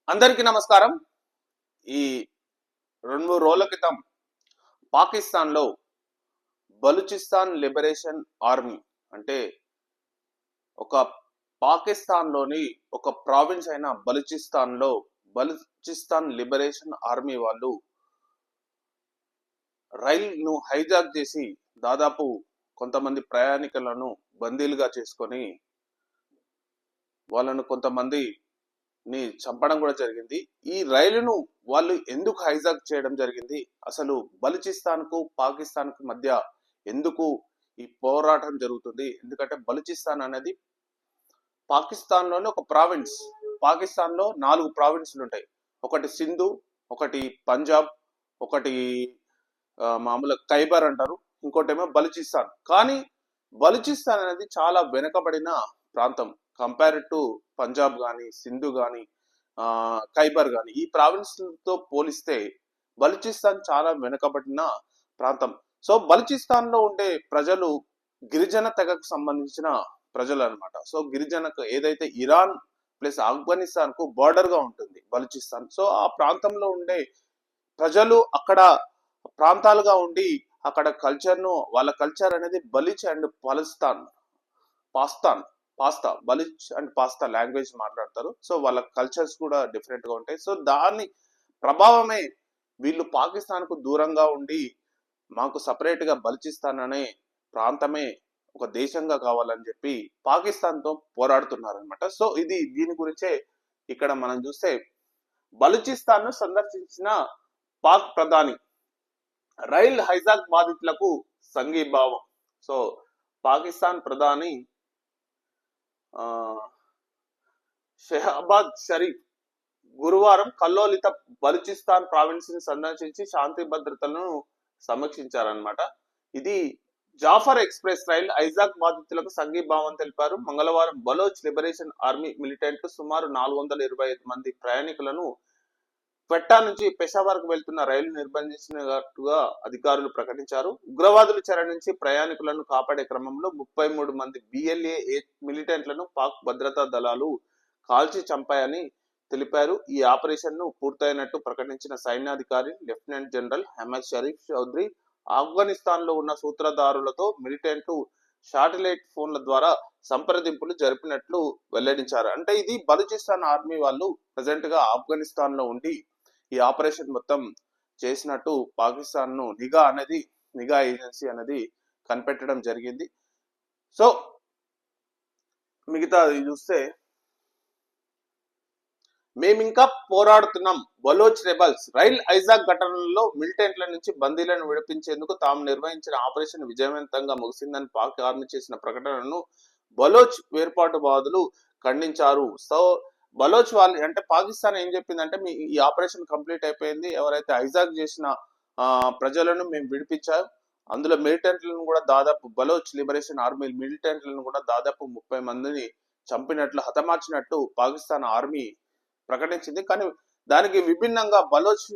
అందరికీ నమస్కారం. ఈ 2 రోజుల క్రితం పాకిస్తాన్‌లో బలూచిస్తాన్ లిబరేషన్ ఆర్మీ అంటే ఒక పాకిస్తాన్‌లోని ఒక ప్రావిన్స్ అయిన బలూచిస్తాన్‌లో బలూచిస్తాన్ లిబరేషన్ ఆర్మీ వాళ్ళు రైలును హైజాక్ చేసి దాదాపు కొంతమంది ప్రయాణికులను బందీలుగా చేసుకొని వాళ్ళను కొంతమందిని చంపడం కూడా జరిగింది. ఈ రైలును వాళ్ళు ఎందుకు హైజాక్ చేయడం జరిగింది, అసలు బలూచిస్తాన్కు పాకిస్తాన్కు మధ్య ఎందుకు ఈ పోరాటం జరుగుతుంది? ఎందుకంటే బలూచిస్తాన్ అనేది పాకిస్తాన్లోని ఒక ప్రావిన్స్. పాకిస్తాన్లో 4 ప్రావిన్స్లు ఉంటాయి. ఒకటి సింధు, ఒకటి పంజాబ్, ఒకటి మామూలుగా ఖైబర్ అంటారు, ఇంకోటేమో బలూచిస్తాన్. కానీ బలూచిస్తాన్ అనేది చాలా వెనుకబడిన ప్రాంతం కంపేర్ టు పంజాబ్ కానీ, సింధు కానీ, ఖైబర్ కానీ. ఈ ప్రావిన్స్లతో పోలిస్తే బలూచిస్తాన్ చాలా వెనుకబడిన ప్రాంతం. సో బలూచిస్తాన్ లో ఉండే ప్రజలు గిరిజన తెగకు సంబంధించిన ప్రజలు అనమాట. సో గిరిజనకు ఏదైతే ఇరాన్ ప్లస్ ఆఫ్ఘనిస్తాన్ కు బార్డర్ గా ఉంటుంది బలూచిస్తాన్. సో ఆ ప్రాంతంలో ఉండే ప్రజలు అక్కడ ప్రాంతాలుగా ఉండి అక్కడ కల్చర్ను, వాళ్ళ కల్చర్ అనేది Balochi and Pashto Balochi and Pashto language మాట్లాడతారు. సో వాళ్ళ కల్చర్స్ కూడా డిఫరెంట్ గా ఉంటాయి. సో దాని ప్రభావమే వీళ్ళు పాకిస్తాన్ కు దూరంగా ఉండి మాకు సపరేట్ గా బలూచిస్తాన్ అనే ప్రాంతమే ఒక దేశంగా కావాలని చెప్పి పాకిస్తాన్ తో పోరాడుతున్నారు అనమాట. సో దీని గురించే ఇక్కడ మనం చూస్తే బలూచిస్తాన్ ను సందర్శించిన పాక్ ప్రధాని రైల్ హైజాక్ బాధితులకు సంఘీభావం. సో పాకిస్తాన్ ప్రధాని షెహబాజ్ షరీఫ్ గురువారం కల్లోలిత బలూచిస్తాన్ ప్రావిన్స్ ని సందర్శించి శాంతి భద్రతలను సమీక్షించారనమాట. ఇది జాఫర్ ఎక్స్ప్రెస్ రైల్ హైజాక్ బాధితులకు సంఘీభావం తెలిపారు. మంగళవారం బలోచ్ లిబరేషన్ ఆర్మీ మిలిటెంట్లు సుమారు 425 మంది ప్రయాణికులను క్వెట్టా నుంచి పెషావర్ కు వెళ్తున్న రైలు నిర్బంధించినట్టుగా అధికారులు ప్రకటించారు. ఉగ్రవాదుల చెర నుంచి ప్రయాణికులను కాపాడే క్రమంలో 33 మంది బిఎల్ఏ మిలిటెంట్లను పాక్ భద్రతా దళాలు కాల్చి చంపాయని తెలిపారు. ఈ ఆపరేషన్ ను పూర్తయినట్టు ప్రకటించిన సైన్యాధికారి లెఫ్టినెంట్ జనరల్ అహ్మద్ షరీఫ్ చౌదరి ఆఫ్ఘనిస్తాన్ లో ఉన్న సూత్రధారులతో మిలిటెంట్లు శాటిలైట్ ఫోన్ల ద్వారా సంప్రదింపులు జరిపినట్లు వెల్లడించారు. అంటే ఇది బలూచిస్తాన్ ఆర్మీ వాళ్ళు ప్రెసెంట్ గా ఆఫ్ఘనిస్తాన్ లో ఉండి ఈ ఆపరేషన్ మొత్తం చేసినట్టు పాకిస్తాన్ ను నిఘా ఏజెన్సీ అనేది కనిపెట్టడం జరిగింది. సో మిగతా చూస్తే మేమింకా పోరాడుతున్నాం, బలోచ్ రెబల్స్ రైల్ హైజాక్ ఘటనలో మిలిటెంట్ల నుంచి బందీలను విడిపించేందుకు తాము నిర్వహించిన ఆపరేషన్ విజయవంతంగా ముగిసిందని పాక్ ఆర్మీ చేసిన ప్రకటనను బలోచ్ వేర్పాటువాదులు ఖండించారు. సో బలోచ్ వాళ్ళు అంటే పాకిస్తాన్ ఏం చెప్పిందంటే ఈ ఆపరేషన్ కంప్లీట్ అయిపోయింది, ఎవరైతే హైజాక్ చేసిన ప్రజలను మేము విడిపించాం, అందులో మిలిటెంట్లను కూడా దాదాపు బలోచ్ లిబరేషన్ ఆర్మీ మిలిటెంట్లను కూడా దాదాపు 30 మందిని చంపినట్లు, హతమార్చినట్టు పాకిస్తాన్ ఆర్మీ ప్రకటించింది. కానీ దానికి విభిన్నంగా బలోచ్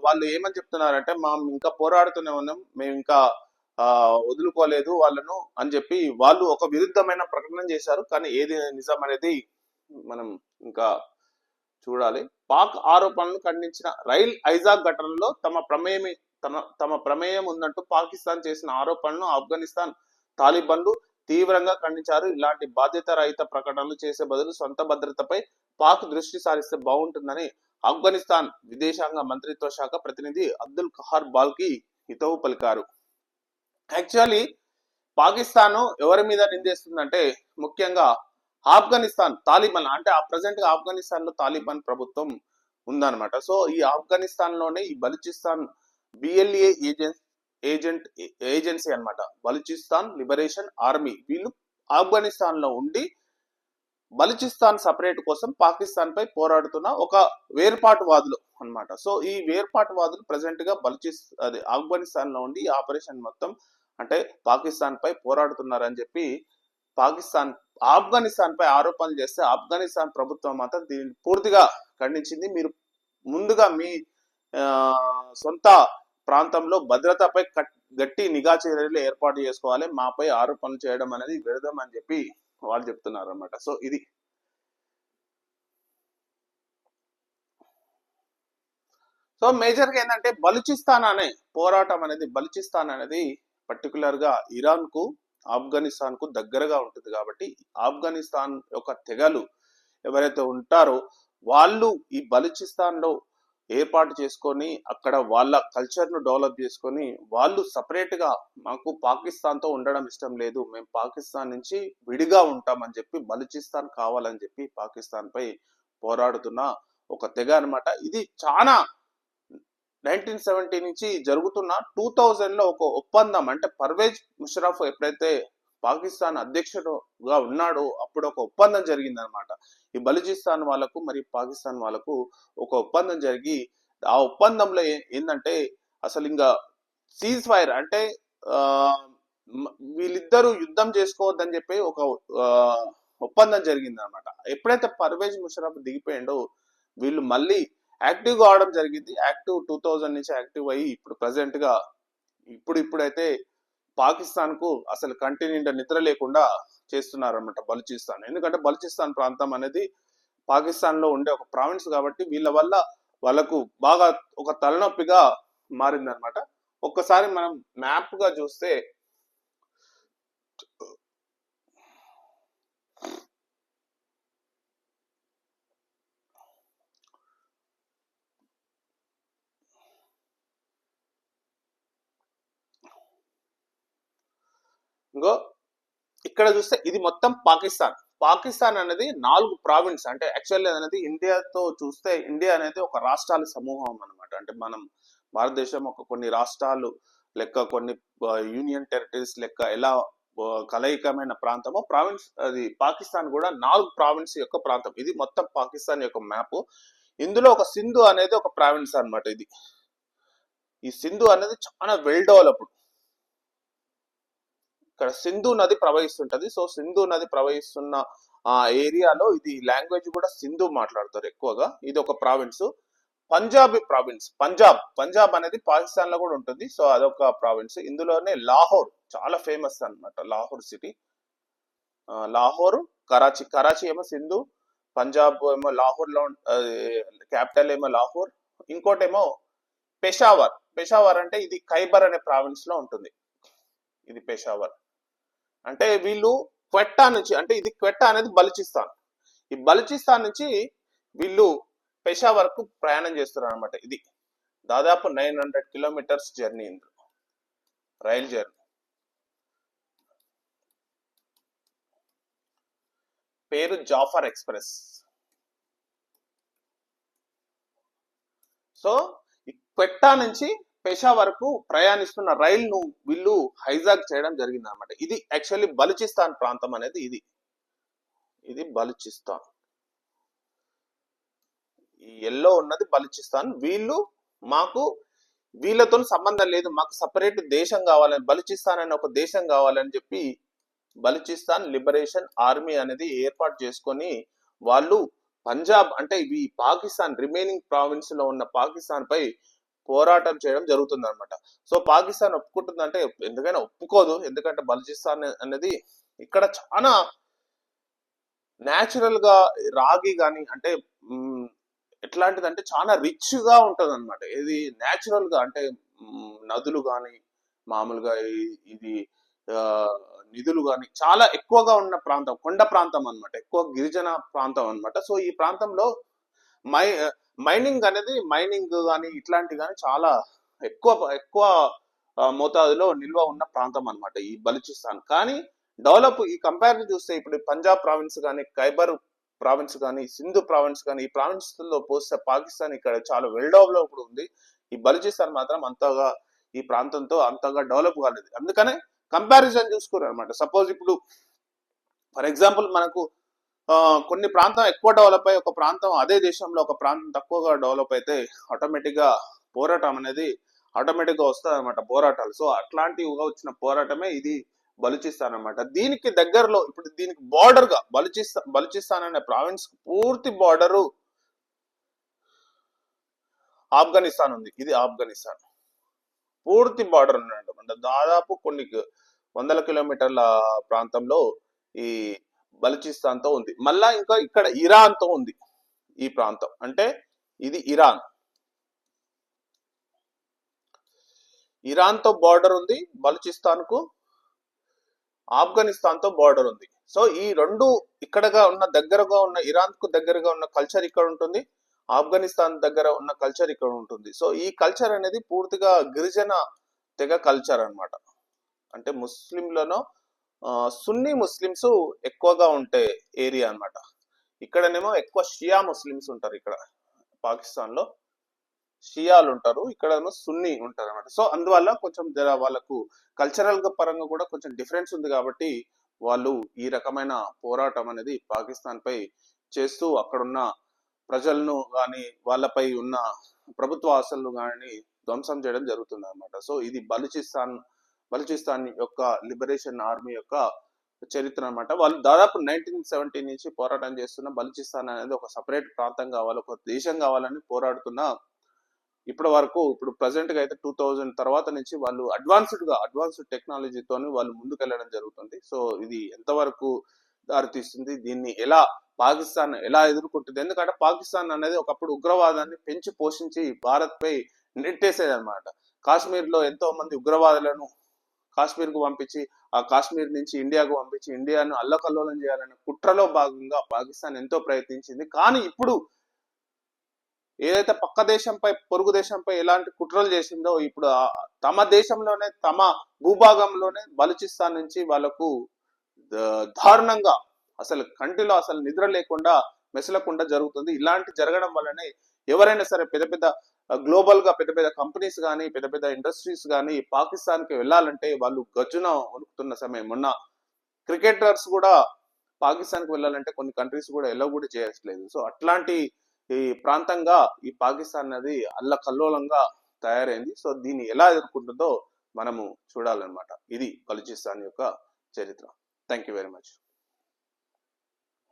వాళ్ళు ఏమని చెప్తున్నారంటే ఇంకా పోరాడుతూనే ఉన్నాం, మేము ఇంకా వదులుకోలేదు వాళ్ళను అని చెప్పి వాళ్ళు ఒక విరుద్ధమైన ప్రకటన చేశారు. కానీ ఏది నిజం అనేది మనం ఇంకా చూడాలి. పాక్ ఆరోపణలను ఖండించిన రైల్ హైజాక్ ఘటనలో తమ ప్రమేయం ఉందంటూ పాకిస్తాన్ చేసిన ఆరోపణలను ఆఫ్ఘనిస్తాన్ తాలిబాన్లు తీవ్రంగా ఖండించారు. ఇలాంటి బాధ్యత రహిత ప్రకటనలు చేసే బదులు సొంత భద్రతపై పాక్ దృష్టి సారిస్తే బాగుంటుందని ఆఫ్ఘనిస్తాన్ విదేశాంగ మంత్రిత్వ శాఖ ప్రతినిధి అబ్దుల్ ఖహార్ బాల్కి హితవు పలికారు. యాక్చువల్లీ పాకిస్తాన్ ఎవరి మీద నిందేస్తుందంటే ముఖ్యంగా ఆఫ్ఘనిస్తాన్ తాలిబాన్, అంటే ఆ ప్రజెంట్ గా ఆఫ్ఘనిస్తాన్ లో తాలిబాన్ ప్రభుత్వం ఉందన్నమాట. సో ఈ ఆఫ్ఘనిస్తాన్ లోనే ఈ బలూచిస్తాన్ బిఎల్ఏ ఏజెన్సీ అన్నమాట, బలూచిస్తాన్ లిబరేషన్ ఆర్మీ, వీళ్ళు ఆఫ్ఘనిస్తాన్ లో ఉండి బలూచిస్తాన్ సపరేట్ కోసం పాకిస్తాన్ పై పోరాడుతున్న ఒక వేర్పాటువాదులు అన్నమాట. సో ఈ వేర్పాటువాదులు ప్రజెంట్ గా ఆఫ్ఘనిస్తాన్ లో ఉండి ఈ ఆపరేషన్ మొత్తం అంటే పాకిస్తాన్ పై పోరాడుతున్నారని చెప్పి ఆఫ్ఘనిస్తాన్ పై ఆరోపణలు చేస్తే ఆఫ్ఘనిస్తాన్ ప్రభుత్వం మాత్రం దీన్ని పూర్తిగా ఖండించింది. మీరు ముందుగా మీ సొంత ప్రాంతంలో భద్రతపై గట్టి నిఘా చర్యలు ఏర్పాటు చేసుకోవాలి, మాపై ఆరోపణలు చేయడం అనేది విరుద్ధం అని చెప్పి వాళ్ళు చెప్తున్నారు అన్నమాట. సో ఇది సో మేజర్ గా ఏంటంటే బలూచిస్తాన్ అనే పోరాటం అనేది, బలూచిస్తాన్ అనేది పర్టికులర్ గా ఇరాన్ కు ఆఫ్ఘనిస్తాన్ కు దగ్గరగా ఉంటుంది కాబట్టి ఆఫ్ఘనిస్తాన్ యొక్క తెగలు ఎవరైతే ఉంటారో వాళ్ళు ఈ బలూచిస్తాన్ లో ఏర్పాటు చేసుకొని అక్కడ వాళ్ళ కల్చర్ ను డెవలప్ చేసుకొని వాళ్ళు సపరేట్ గా మాకు పాకిస్తాన్ తో ఉండడం ఇష్టం లేదు, మేము పాకిస్తాన్ నుంచి విడిగా ఉంటామని చెప్పి బలూచిస్తాన్ కావాలని చెప్పి పాకిస్తాన్ పై పోరాడుతున్న ఒక తెగ అన్నమాట. ఇది చాలా 1970 నుంచి జరుగుతున్న 2000 లో ఒక ఒప్పందం, అంటే పర్వేజ్ ముషరఫ్ ఎప్పుడైతే పాకిస్తాన్ అధ్యక్షుడుగా ఉన్నాడో అప్పుడు ఒక ఒప్పందం జరిగింది అనమాట. ఈ బలూచిస్తాన్ వాళ్ళకు మరియు పాకిస్తాన్ వాళ్ళకు ఒక ఒప్పందం జరిగి ఆ ఒప్పందంలో ఏంటంటే అసలు ఇంకా సీజ్ ఫైర్ అంటే ఆ వీళ్ళిద్దరూ యుద్ధం చేసుకోవద్దని చెప్పి ఒక ఒప్పందం జరిగింది అనమాట. ఎప్పుడైతే పర్వేజ్ ముషరఫ్ దిగిపోయిండో వీళ్ళు మళ్ళీ యాక్టివ్ గా అవడం జరిగింది. యాక్టివ్ 2000 నుంచి యాక్టివ్ అయ్యి ఇప్పుడు ప్రెసెంట్ గా ఇప్పుడైతే పాకిస్తాన్ కు అసలు కంటి నిండా నిద్ర లేకుండా చేస్తున్నారు అనమాట బలూచిస్తాన్. ఎందుకంటే బలూచిస్తాన్ ప్రాంతం అనేది పాకిస్తాన్ లో ఉండే ఒక ప్రావిన్స్ కాబట్టి వీళ్ళ వల్ల వాళ్ళకు బాగా ఒక తలనొప్పిగా మారింది అనమాట. ఒక్కసారి మనం మ్యాప్ గా చూస్తే ఇంకో ఇక్కడ చూస్తే ఇది మొత్తం పాకిస్తాన్. పాకిస్తాన్ అనేది 4 ప్రావిన్స్, అంటే యాక్చువల్లీ అనేది ఇండియాతో చూస్తే ఇండియా అనేది ఒక రాష్ట్రాల సమూహం అనమాట. అంటే మనం భారతదేశం ఒక కొన్ని రాష్ట్రాలు లెక్క, కొన్ని యూనియన్ టెరిటరీస్ లెక్క ఎలా కలయికమైన ప్రాంతమో ప్రావిన్స్ అది పాకిస్తాన్ కూడా 4 ప్రావిన్స్ యొక్క ప్రాంతం. ఇది మొత్తం పాకిస్తాన్ యొక్క మ్యాప్. ఇందులో ఒక సింధు అనేది ఒక ప్రావిన్స్ అనమాట. ఇది ఈ సింధు అనేది చాలా వెల్ డెవలప్డ్. ఇక్కడ సింధు నది ప్రవహిస్తుంటది. సో సింధు నది ప్రవహిస్తున్న ఆ ఏరియాలో ఇది లాంగ్వేజ్ కూడా సింధు మాట్లాడతారు ఎక్కువగా. ఇది ఒక ప్రావిన్స్. పంజాబీ ప్రావిన్స్, పంజాబ్ అనేది పాకిస్తాన్ లో కూడా ఉంటుంది. సో అదొక ప్రావిన్స్. ఇందులోనే లాహోర్ చాలా ఫేమస్ అనమాట. లాహోర్ సిటీ, లాహోర్, కరాచీ ఏమో సింధు, పంజాబ్ ఏమో లాహోర్ లో క్యాపిటల్ ఏమో లాహోర్, ఇంకోటేమో పెషావర్ అంటే ఇది ఖైబర్ అనే ప్రావిన్స్ లో ఉంటుంది. ఇది పెషావర్. అంటే వీళ్ళు క్వెట్టా నుంచి, అంటే ఇది క్వెట్టా అనేది బలూచిస్తాన్. ఈ బలూచిస్తాన్ నుంచి వీళ్ళు పెషావర్ కు ప్రయాణం చేస్తున్నారు అనమాట. ఇది దాదాపు 900 కిలోమీటర్స్ జర్నీ, ఇందులో రైల్ జర్నీ. పేరు జాఫర్ ఎక్స్ప్రెస్. సో ఈ క్వెట్టా నుంచి పెషావర్ కు ప్రయాణిస్తున్న రైల్ ను వీళ్ళు హైజాక్ చేయడం జరిగింది అనమాట. ఇది యాక్చువల్లీ బలూచిస్తాన్ ప్రాంతం అనేది ఇది బలూచిస్తాన్. ఈ ఎల్లో ఉన్నది బలూచిస్తాన్. వీళ్ళతో సంబంధం లేదు, మాకు సపరేట్ దేశం కావాలని, బలూచిస్తాన్ అనే ఒక దేశం కావాలని చెప్పి బలూచిస్తాన్ లిబరేషన్ ఆర్మీ అనేది ఏర్పాటు చేసుకొని వాళ్ళు పంజాబ్ అంటే ఇవి పాకిస్తాన్ రిమైనింగ్ ప్రావిన్స్ లో ఉన్న పాకిస్తాన్ పై పోరాటం చేయడం జరుగుతుంది అనమాట. సో పాకిస్తాన్ ఒప్పుకుంటుందంటే ఎందుకైనా ఒప్పుకోదు, ఎందుకంటే బలూచిస్తాన్ అనేది ఇక్కడ చాలా న్యాచురల్ గా రాగి గాని, అంటే ఎట్లాంటిది అంటే చాలా రిచ్ గా ఉంటది అనమాట. ఇది న్యాచురల్ గా అంటే నదులు గాని మామూలుగా ఇది నిధులు గాని చాలా ఎక్కువగా ఉన్న ప్రాంతం, కొండ ప్రాంతం అనమాట, ఎక్కువ గిరిజన ప్రాంతం అనమాట. సో ఈ ప్రాంతంలో మైనింగ్ కానీ ఇట్లాంటి కానీ చాలా ఎక్కువ మోతాదులో నిల్వ ఉన్న ప్రాంతం అనమాట ఈ బలూచిస్తాన్. కానీ డెవలప్ ఈ కంపారిజన్ చూస్తే ఇప్పుడు పంజాబ్ ప్రావిన్స్ కానీ, ఖైబర్ ప్రావిన్స్ కానీ, సింధు ప్రావిన్స్ కానీ, ఈ ప్రావిన్స్ లో పోస్తే పాకిస్తాన్ ఇక్కడ చాలా వెల్ డెవలప్డ్ ఉంది. ఈ బలూచిస్తాన్ మాత్రం అంతగా ఈ ప్రాంతంతో అంతగా డెవలప్ కాలేదు. అందుకనే కంపారిజన్ చూసుకున్నారు అనమాట. సపోజ్ ఇప్పుడు ఫర్ ఎగ్జాంపుల్ మనకు కొన్ని ప్రాంతం ఎక్కువ డెవలప్ అయ్యి ఒక ప్రాంతం అదే దేశంలో ఒక ప్రాంతం తక్కువగా డెవలప్ అయితే ఆటోమేటిక్ గా పోరాటం అనేది ఆటోమేటిక్ గా వస్తుంది అనమాట, పోరాటాలు. సో అట్లాంటివిగా వచ్చిన పోరాటమే ఇది బలూచిస్తాన్ అనమాట. దీనికి దగ్గరలో ఇప్పుడు దీనికి బార్డర్ గా బలూచిస్తాన్ అనే ప్రావిన్స్ పూర్తి బార్డరు ఆఫ్ఘనిస్తాన్ ఉంది. ఇది ఆఫ్ఘనిస్తాన్ పూర్తి బార్డర్ ఉన్నమాట. దాదాపు కొన్ని 100 కిలోమీటర్ల ప్రాంతంలో ఈ బలూచిస్తాన్ తో ఉంది. మళ్ళా ఇంకా ఇక్కడ ఇరాన్ తో ఉంది ఈ ప్రాంతం. అంటే ఇది ఇరాన్. ఇరాన్ తో బార్డర్ ఉంది బలూచిస్తాన్ కు, ఆఫ్ఘనిస్తాన్ తో బార్డర్ ఉంది. సో ఈ రెండు ఇక్కడగా ఉన్న దగ్గరగా ఉన్న ఇరాన్ కు దగ్గరగా ఉన్న కల్చర్ ఇక్కడ ఉంటుంది, ఆఫ్ఘనిస్తాన్ దగ్గర ఉన్న కల్చర్ ఇక్కడ ఉంటుంది. సో ఈ కల్చర్ అనేది పూర్తిగా గిరిజన తెగ కల్చర్ అన్నమాట. అంటే ముస్లింలలో సున్నీ ముస్లిమ్స్ ఎక్కువగా ఉంటే ఏరియా అన్నమాట. ఇక్కడనేమో ఎక్కువ షియా ముస్లిమ్స్ ఉంటారు. ఇక్కడ పాకిస్తాన్ లో షియాలు ఉంటారు, ఇక్కడేమో సున్నీ ఉంటారు అనమాట. సో అందువల్ల కొంచెం వాళ్ళకు కల్చరల్ గా పరంగా కూడా కొంచెం డిఫరెన్స్ ఉంది కాబట్టి వాళ్ళు ఈ రకమైన పోరాటం అనేది పాకిస్తాన్ పై చేస్తూ అక్కడున్న ప్రజలను కానీ వాళ్ళపై ఉన్న ప్రభుత్వ ఆశలను కానీ ధ్వంసం చేయడం జరుగుతుంది అనమాట. సో ఇది బలూచిస్తాన్ యొక్క లిబరేషన్ ఆర్మీ యొక్క చరిత్ర అనమాట. వాళ్ళు దాదాపు 1970 నుంచి పోరాటం చేస్తున్న బలూచిస్తాన్ అనేది ఒక సపరేట్ ప్రాంతం కావాలి, ఒక దేశం కావాలని పోరాడుతున్న ఇప్పటి వరకు, ఇప్పుడు ప్రెసెంట్ గా అయితే 2000 తర్వాత నుంచి వాళ్ళు అడ్వాన్స్డ్ టెక్నాలజీతోని వాళ్ళు ముందుకెళ్ళడం జరుగుతుంది. సో ఇది ఎంతవరకు దారితీస్తుంది, దీన్ని పాకిస్తాన్ ఎలా ఎదుర్కొంటుంది? ఎందుకంటే పాకిస్తాన్ అనేది ఒకప్పుడు ఉగ్రవాదాన్ని పెంచి పోషించి భారత్ పై నెట్టేసేది అనమాట. కాశ్మీర్ లో ఎంతో మంది ఉగ్రవాదులను కాశ్మీర్ కు పంపించి, ఆ కాశ్మీర్ నుంచి ఇండియాకు పంపించి ఇండియాను అల్లకల్లోలం చేయాలనే కుట్రలో భాగంగా పాకిస్తాన్ ఎంతో ప్రయత్నించింది. కానీ ఇప్పుడు ఏదైతే పక్క దేశంపై, పొరుగు దేశంపై ఎలాంటి కుట్రలు చేసిందో, ఇప్పుడు తమ దేశంలోనే, తమ భూభాగంలోనే బలూచిస్తాన్ నుంచి వాళ్ళకు దారుణంగా అసలు కంటిలో అసలు నిద్ర లేకుండా మెసలకుండా జరుగుతుంది. ఇలాంటి జరగడం వల్లనే ఎవరైనా సరే పెద్ద పెద్ద గ్లోబల్ గా పెద్ద పెద్ద కంపెనీస్ కానీ పెద్ద పెద్ద ఇండస్ట్రీస్ కానీ పాకిస్తాన్ కి వెళ్ళాలంటే వాళ్ళు గజ్జున వణుకుతున్న సమయం. మొన్న క్రికెటర్స్ కూడా పాకిస్తాన్ కి వెళ్ళాలంటే కొన్ని కంట్రీస్ కూడా ఎలా కూడా చేయట్లేదు. సో అట్లాంటి ఈ ప్రాంతంగా ఈ పాకిస్తాన్ అనేది అల్లకల్లోలంగా తయారైంది. సో దీన్ని ఎలా ఎదుర్కొంటుందో మనము చూడాలన్నమాట. ఇది బలూచిస్తాన్ యొక్క చరిత్ర. Thank you very much.